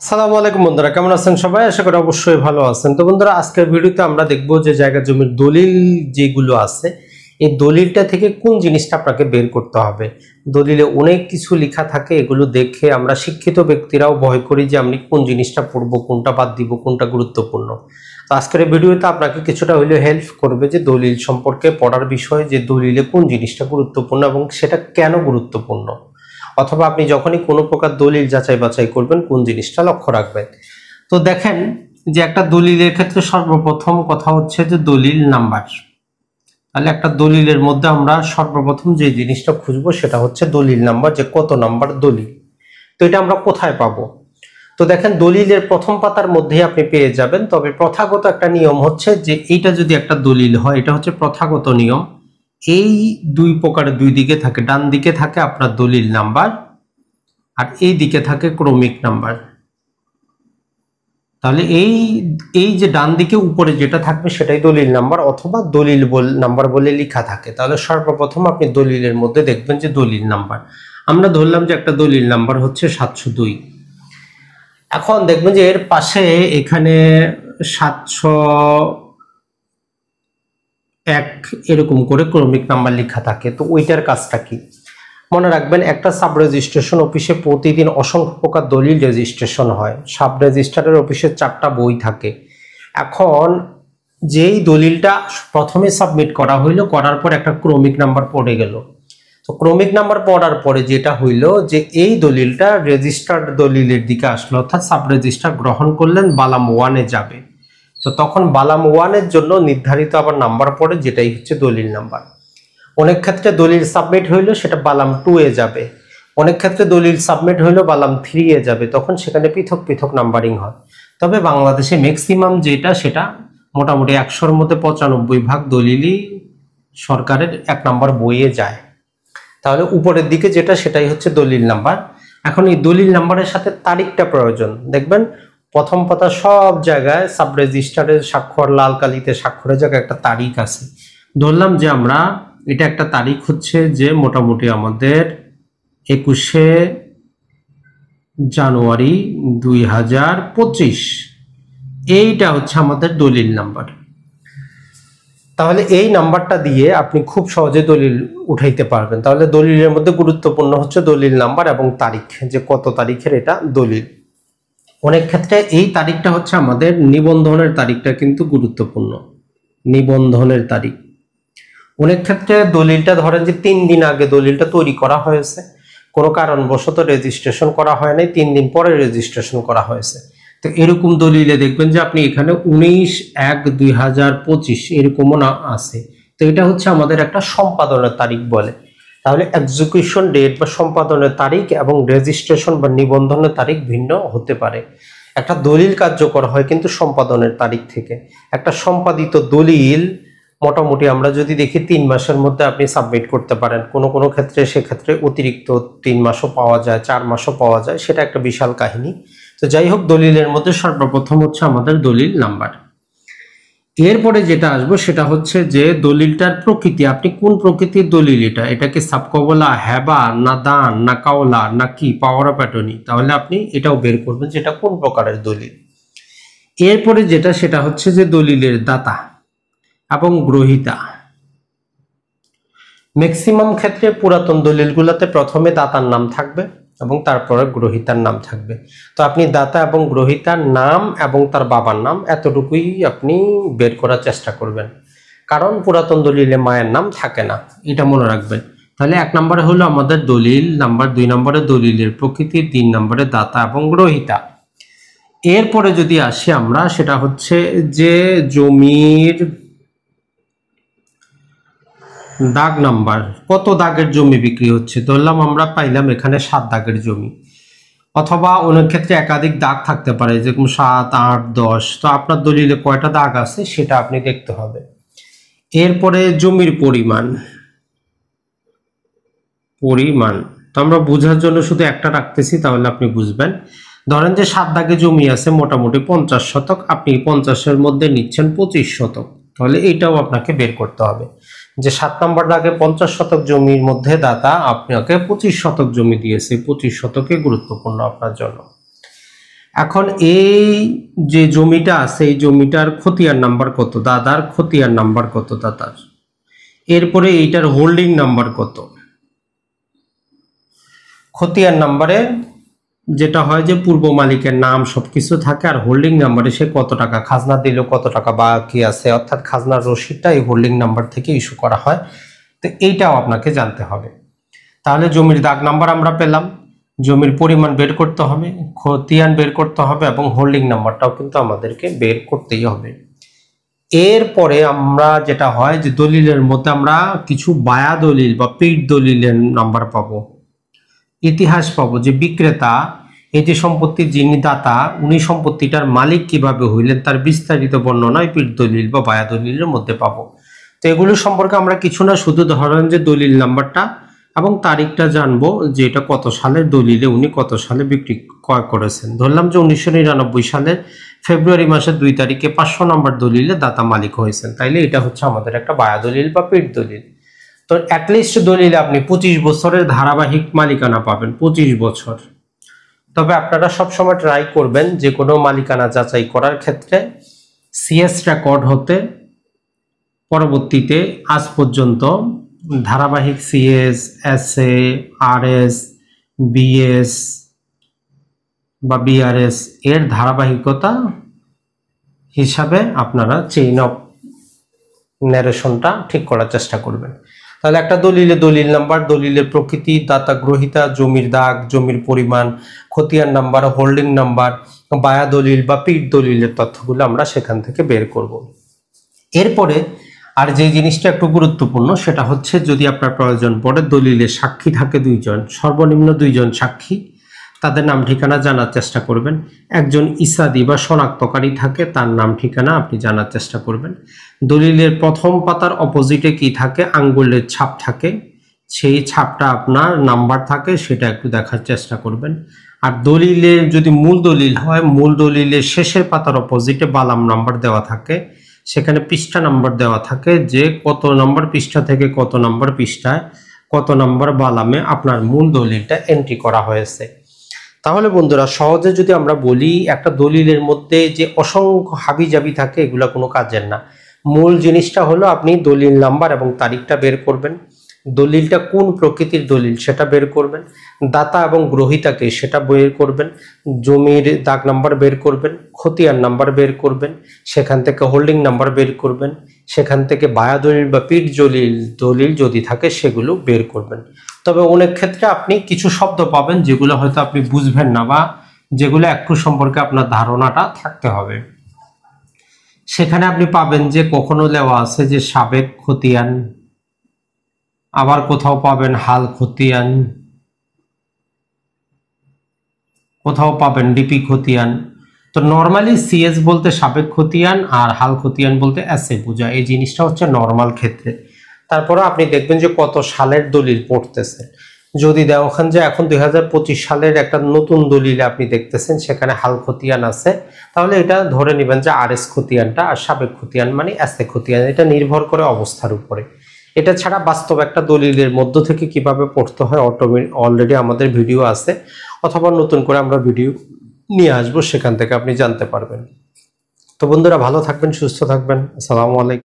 আসসালামু আলাইকুম বন্ধুরা, কেমন আছেন সবাই? আশা করি অবশ্যই ভালো আছেন। তো বন্ধুরা, আজকের ভিডিওতে আমরা দেখব যে জায়গা জমির দলিল যেগুলো আছে, এই দলিলটা থেকে কোন জিনিসটা আপনাকে বের করতে হবে। দলিলে অনেক কিছু লেখা থাকে, এগুলো দেখে আমরা শিক্ষিত ব্যক্তিরাও ভয় করি যে আমি কোন জিনিসটা পড়বো, কোনটা বাদ দিব, কোনটা গুরুত্বপূর্ণ। তো আজকের ভিডিওতে আপনাকে কিছুটা হলেও হেল্প করবে যে দলিল সম্পর্কে পড়ার বিষয়ে, যে দলিলে কোন জিনিসটা গুরুত্বপূর্ণ এবং সেটা কেন গুরুত্বপূর্ণ, অথবা আপনি যখনই কোনো প্রকার দলিল যাচাই বাছাই করবেন কোন জিনিসটা লক্ষ্য রাখবেন। তো দেখেন যে একটা দলিলের ক্ষেত্রে সর্বপ্রথম কথা হচ্ছে যে দলিল নাম্বার। তাহলে একটা দলিলের মধ্যে আমরা সর্বপ্রথম যে জিনিসটা খুঁজবো সেটা হচ্ছে দলিল নাম্বার, যে কত নাম্বার দলিল। তো এটা আমরা কোথায় পাবো? তো দেখেন দলিলের প্রথম পাতার মধ্যেই আপনি পেয়ে যাবেন। তবে প্রথাগত একটা নিয়ম হচ্ছে যে এইটা যদি একটা দলিল হয়, এটা হচ্ছে প্রথাগত নিয়ম, এই দুই প্রকারের দুই দিকে থাকে, ডান দিকে থাকে আপনার দলিল নাম্বার আর এই দিকে থাকে ক্রমিক নাম্বার। তাহলে এই এই যে ডান দিকে উপরে যেটা থাকবে সেটাই দলিল নাম্বার অথবা দলিল নাম্বার বলে লেখা থাকে। তাহলে সর্বপ্রথম আপনি দলিলের মধ্যে দেখবেন যে দলিল নাম্বার। আমরা ধরলাম যে একটা দলিল নাম্বার হচ্ছে 702। এখন দেখবেন যে এর পাশে এখানে 701 এরকম করে ক্রমিক নাম্বার লেখা থাকে। তো ওইটার কাজটা কি? মনে রাখবেন, একটা সাব রেজিস্ট্রেশন অফিসে প্রতিদিন অসংখ্য প্রকার দলিল রেজিস্ট্রেশন হয়। সাব রেজিস্ট্রারের অফিসে 4টা বই থাকে। এখন যেই দলিলটা প্রথমে সাবমিট করা হইলো, করার পর একটা ক্রমিক নাম্বার পড়ে গেল। তো ক্রমিক নাম্বার পড়ার পরে যেটা হইলো যে এই দলিলটা রেজিস্টার্ড দলিলের দিকে আসলো, অর্থাৎ সাব রেজিস্ট্রার গ্রহণ করলেন, বালাম 1-এ যাবে। তো তখন বালাম 1-এর জন্য নির্ধারিত আবার নাম্বার পড়ে, যেটাই হচ্ছে দলিল নাম্বার। অনেক ক্ষেত্রে দলিল সাবমিট হইলো সেটা বালাম 2-এ যাবে, অনেক ক্ষেত্রে দলিল সাবমিট হইলো বালাম 3-এ যাবে, তখন সেখানে পৃথক পৃথক নাম্বারিং হয়। তবে বাংলাদেশে ম্যাক্সিমাম যেটা সেটা মোটামুটি 100-র মধ্যে 95 ভাগ দলিলই সরকারের 1 নম্বর বইয়ে যায়। তাহলে উপরের দিকে যেটা সেটাই হচ্ছে দলিল নাম্বার। এখন এই দলিল নাম্বারের সাথে তারিখটা প্রয়োজন। দেখবেন প্রথম পাতা সব জায়গায় সাব রেজিস্ট্রারের স্বাক্ষর, লাল কালিতে স্বাক্ষরের জায়গায় একটা তারিখ আছে। ধরলাম যে আমরা এটা একটা তারিখ হচ্ছে যে মোটামুটি আমাদের 21শে জানুয়ারি 2025, এইটা হচ্ছে আমাদের দলিল নাম্বার। তাহলে এই নাম্বারটা দিয়ে আপনি খুব সহজে দলিল উঠাইতে পারবেন। তাহলে দলিলের মধ্যে গুরুত্বপূর্ণ হচ্ছে দলিল নাম্বার এবং তারিখ, যে কত তারিখের এটা দলিল। অনেক ক্ষেত্রে এই তারিখটা হচ্ছে আমাদের নিবন্ধনের তারিখটা কিন্তু গুরুত্বপূর্ণ, নিবন্ধনের তারিখ। অনেক ক্ষেত্রে দলিলটা ধরেন যে 3 দিন আগে দলিলটা তৈরি করা হয়েছে, কোনো কারণবশত রেজিস্ট্রেশন করা হয় নাই, 3 দিন পরে রেজিস্ট্রেশন করা হয়েছে। তো এরকম দলিলে দেখবেন যে আপনি এখানে 19/1/2025 এরকমও না আছে। তো এটা হচ্ছে আমাদের একটা সম্পাদনের তারিখ বলে। তাহলে এক্সিকিউশন ডেট বা সম্পাদনের তারিখ এবং রেজিস্ট্রেশন বা নিবন্ধনের তারিখ ভিন্ন হতে পারে। একটা দলিল কার্যকর হয় কিন্তু সম্পাদনের তারিখ থেকে। একটা সম্পাদিত দলিল মোটামুটি আমরা যদি দেখি 3 মাসের মধ্যে আপনি সাবমিট করতে পারেন। কোনো কোনো ক্ষেত্রে সেক্ষেত্রে অতিরিক্ত 3 মাসও পাওয়া যায়, 4 মাসও পাওয়া যায়, সেটা একটা বিশাল কাহিনী। তো যাই হোক, দলিলের মধ্যে সর্বপ্রথম হচ্ছে আমাদের দলিল নাম্বার। এরপরে যেটা আসবো সেটা হচ্ছে যে দলিলটার প্রকৃতি, আপনি কোন প্রকৃতির দলিল, এটা কি সাবকবলা, হেবা, না দান, না কাওলা, না কি পাওয়ার অফ অ্যাটর্নি। তাহলে আপনি এটাও বের করবেন যে এটা কোন প্রকারের দলিল। এরপরে যেটা সেটা হচ্ছে যে দলিলের দাতা এবং গ্রহীতা। ম্যাক্সিমাম ক্ষেত্রে পুরাতন দলিলগুলোতে প্রথমে দাতার নাম থাকবে এবং তারপরে গ্রহীতার নাম থাকবে। তো আপনি দাতা এবং গ্রহীতার নাম এবং তার বাবার নাম এতটুকুই আপনি বের করার চেষ্টা করবেন, কারণ পুরাতন দলিলে মায়ের নাম থাকে না, এটা মনে রাখবেন। তাহলে 1 নম্বরে হলো আমাদের দলিল নাম্বার, 2 নম্বরে দলিলের প্রকৃতি, 3 নম্বরে দাতা এবং গ্রহীতা। এরপরে যদি আসি আমরা, সেটা হচ্ছে যে জমির দাগ নাম্বার, কত দাগের জমি বিক্রি হচ্ছে। ধরলাম আমরা পাইলাম এখানে 7 দাগের জমি, অথবা অনেক ক্ষেত্রে একাধিক দাগ থাকতে পারে, যেরকম 7, 8, 10। তো আপনার দলিলে কয়টা দাগ আছে সেটা আপনি দেখতে হবে। এরপরে জমির পরিমাণ, তো আমরা বোঝার জন্য শুধু একটা রাখতেছি, তাহলে আপনি বুঝবেন। ধরেন যে 7 দাগে জমি আছে মোটামুটি 50 শতক, আপনি 50-এর মধ্যে নিচ্ছেন 25 শতক, তাহলে এটাও আপনাকে বের করতে হবে যে 7 নম্বর দাগে 50 শতক জমির মধ্যে দাতা আপনাকে 25 শতক জমি দিয়েছে, 25 শতকে গুরুত্বপূর্ণ আপনার জন্য। এখন এই যে জমিটা আছে এই জমিটার খতিয়ান নাম্বার কত, দাদার খতিয়ান নাম্বার কত দাদার, এরপরে এইটার হোল্ডিং নাম্বার কত। খতিয়ান নাম্বারে যেটা হয় যে পূর্ব মালিকের নাম সবকিছু থাকে, আর হোল্ডিং নাম্বারে সে কত টাকা খাজনা দিল, কত টাকা বাকি আছে, অর্থাৎ খাজনার রসিদটা এই হোল্ডিং নাম্বার থেকে ইস্যু করা হয়। তো এইটাও আপনাকে জানতে হবে। তাহলে জমির দাগ নাম্বার আমরা পেলাম, জমির পরিমাণ বের করতে হবে, খতিয়ান বের করতে হবে, এবং হোল্ডিং নাম্বারটাও কিন্তু আমাদেরকে বের করতেই হবে। এরপরে আমরা যেটা হয় যে দলিলের মধ্যে আমরা কিছু বায়া দলিল বা পিঠ দলিলের নাম্বার পাবো, ইতিহাস পাবো যে বিক্রেতা এই যে সম্পত্তির যিনি দাতা উনি সম্পত্তিটার মালিক কিভাবে হইলেন তার বিস্তারিত বর্ণনা পিঠ দলিল বা বায়া দলিলের মধ্যে পাবো। তো এগুলো সম্পর্কে আমরা কিছু না, শুধু ধরেন যে দলিল নাম্বারটা এবং তারিখটা জানবো যে এটা কত সালের দলিলে উনি কত সালে বিক্রি ক্রয় করেছেন। ধরলাম যে 1999 সালের ফেব্রুয়ারি মাসের 2 তারিখে 500 নম্বর দলিলে দাতা মালিক হয়েছেন, তাইলে এটা হচ্ছে আমাদের একটা বায়া দলিল বা পিঠ দলিল। তো অ্যাটলিস্ট দলিলে আপনি 25 বছরের ধারাবাহিক মালিকানা পাবেন, 25 বছর। তবে আপনারা সবসময় ট্রাই করবেন যে কোনো মালিকানা যাচাই করার ক্ষেত্রে সিএস রেকর্ড হতে পরবর্তীতে আজ পর্যন্ত ধারাবাহিক সিএস, এসএ, আরএস, বিএস বা বিআরএস এর ধারাবাহিকতা হিসাবে আপনারা চেইন অফ ন্যারেশনটা ঠিক করার চেষ্টা করবেন। তাহলে একটা দলিলে দলিল নাম্বার, দলিলের প্রকৃতি, দাতা গ্রহীতা, জমির দাগ, জমির পরিমাণ, খতিয়ান নাম্বার, হোল্ডিং নাম্বার, বায়া দলিল বা পিঠ দলিলের তথ্যগুলো আমরা সেখান থেকে বের করব। এরপরে আর যে জিনিসটা একটু গুরুত্বপূর্ণ সেটা হচ্ছে যদি আপনার প্রয়োজন পড়ে দলিলে সাক্ষী থাকে 2 জন, সর্বনিম্ন 2 জন সাক্ষী, তাদের নাম ঠিকানা জানার চেষ্টা করবেন। একজন ইসাদি বা শনাক্তকারী থাকে, তার নাম ঠিকানা আপনি জানার চেষ্টা করবেন। দলিলের প্রথম পাতার অপোজিটে কি থাকে, আঙ্গুলের ছাপ থাকে, সেই ছাপটা আপনার নাম্বার থাকে সেটা একটু দেখার চেষ্টা করবেন। আর দলিলের যদি মূল দলিল হয়, মূল দলিলের শেষের পাতার অপোজিটে বালাম নাম্বার দেওয়া থাকে, সেখানে পৃষ্ঠা নাম্বার দেওয়া থাকে যে কত নম্বর পৃষ্ঠা থেকে কত নম্বর পৃষ্ঠায় কত নম্বর বালামে আপনার মূল দলিলটা এন্ট্রি করা হয়েছে। তাহলে বন্ধুরা সহজে যদি আমরা বলি একটা দলিলের মধ্যে যে অসংখ্য হাবিজাবি থাকে এগুলো কোনো কাজের না। মূল জিনিসটা হলো আপনি দলিল নাম্বার এবং তারিখটা বের করবেন, দলিলটা কোন প্রকৃতির দলিল সেটা বের করবেন, দাতা এবং গ্রহীতাকে সেটা বের করবেন, জমির দাগ নাম্বার বের করবেন, খতিয়ান নাম্বার বের করবেন, সেখান থেকে হোল্ডিং নাম্বার বের করবেন, সেখান থেকে বায়া দলিল বা পিঠ দলিল যদি থাকে সেগুলো বের করবেন। তবে অনেক ক্ষেত্রে আপনি কিছু শব্দ পাবেন যেগুলো হয়তো আপনি বুঝবেন না বা যেগুলো একটু সম্পর্কে আপনার ধারণাটা থাকতে হবে। সেখানে আপনি পাবেন যে কখনো লেওয়া আছে যে সাবেক খতিয়ান, আবার কোথাও পাবেন হাল খতিয়ান, কোথাও পাবেন ডিপি খতিয়ান। তো নরমালি সিএস বলতে সাবেক খতিয়ান আর হাল খতিয়ান বলতে এসএ বোঝায়, এই জিনিসটা হচ্ছে নরমাল ক্ষেত্রে। তারপরে আপনি দেখবেন যে কত সালের দলিল পড়তেছেন, যদি দেখান যে এখন 2025 সালের একটা নতুন দলিলে আপনি দেখতেছেন সেখানে হাল খতিয়ান আছে, তাহলে এটা ধরে নেবেন যে আরএস খতিয়ানটা, আর সাবেক খতিয়ান মানে এসএ খতিয়ান। এটা নির্ভর করে অবস্থার উপরে। এটা ছাড়া বাস্তব একটা দলিলের মধ্য থেকে কিভাবে পড়তে হয় অলরেডি আমাদের ভিডিও আছে, অথবা নতুন করে আমরা ভিডিও নিয়ে আসবো, সেখান থেকে আপনি জানতে পারবেন। তো বন্ধুরা ভালো থাকবেন, সুস্থ থাকবেন। আসসালামু আলাইকুম।